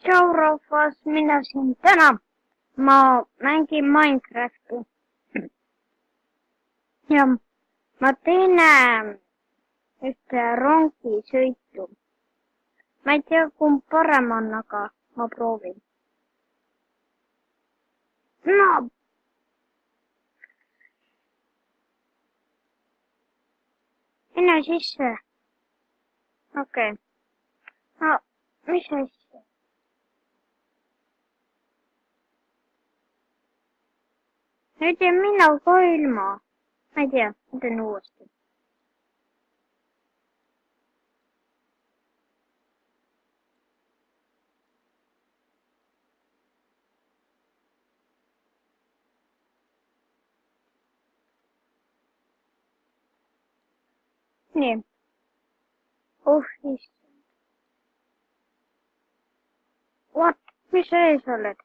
Tšau rahvas, mina siin täna. Ma mängin Minecrafti. Ja ma teen ühte rongisõitu. Ma ei tea, kumb parem on, aga ma proovin. No, mine sisse. Okei. No, mis asja? Nüüd jäin mina ka ilma. Ma ei tea, ma teen uuesti. Nii. Issand. What? Mis sa ees oled?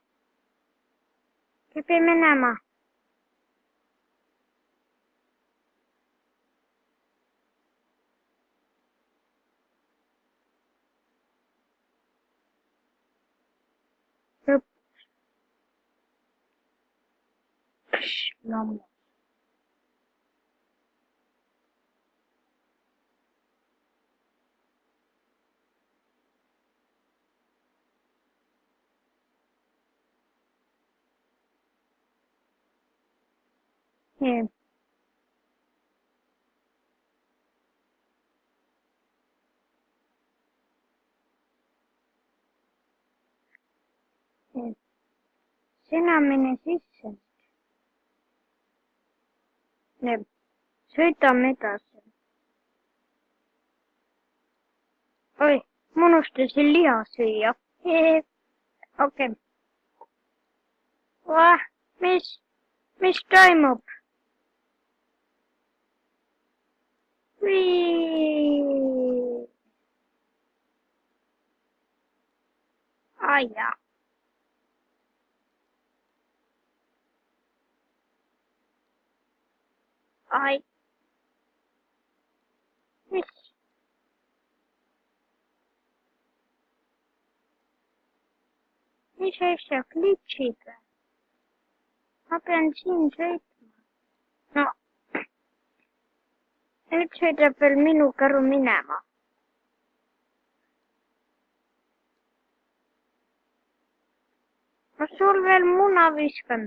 Peab minema. Lammas. Nii. Sina mine sisse. Nii. Sõidame edasi. Oi, ma unustasin liha süüa. Okei. Mis toimub? Ai jaa. Ai. Mis asja klitšid või? Ma pean siin sõitma. No, nüüd sõidab veel minu käru minema. Ma sul veel muna viskan.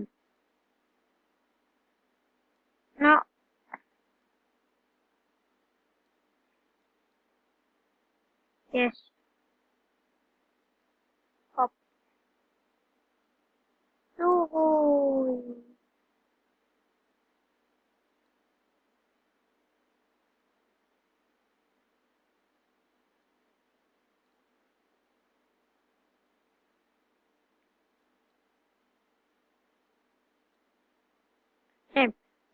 No. Yes. Hop. Juhui.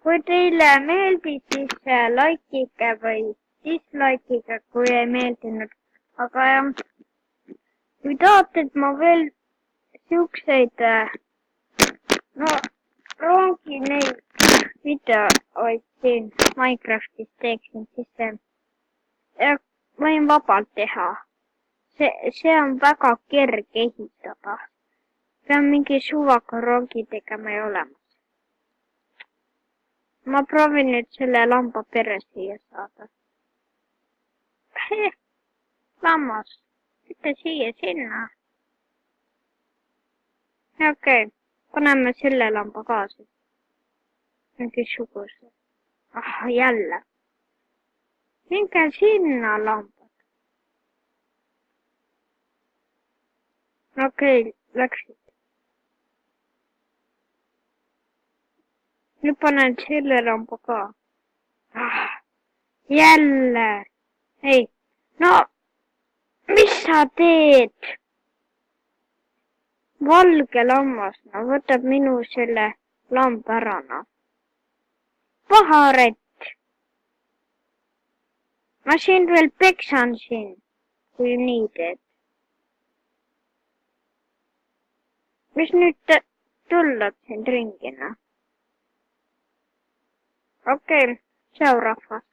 Kui teile meeldis, siis likeige või dislikeige, kui ei meeldinud. Aga jah, kui tahate, et ma veel siukseid, no rongi neid videoid siin Minecraftis teeksin, siis võin vabalt teha. See on väga kerge ehitada. Pean mingi suvaga rongi tegema ja olemas. Ma proovin nüüd selle lamba pere siia saada. Lammas, ütle siia sinna. Okei, paneme selle lamba kaasa. Mingisuguse. Jälle. Minge sinna lambad. Okei, läksid. Nüüd panen selle lamba ka. Jälle. Ei, no, mis sa teed? Valge lammas, no võtab minu selle lamba ära, no. Paharet. Ma siin veel peksan siin, kui nii teed. Mis nüüd tullad siin ringina? Okei, tšau rahvas.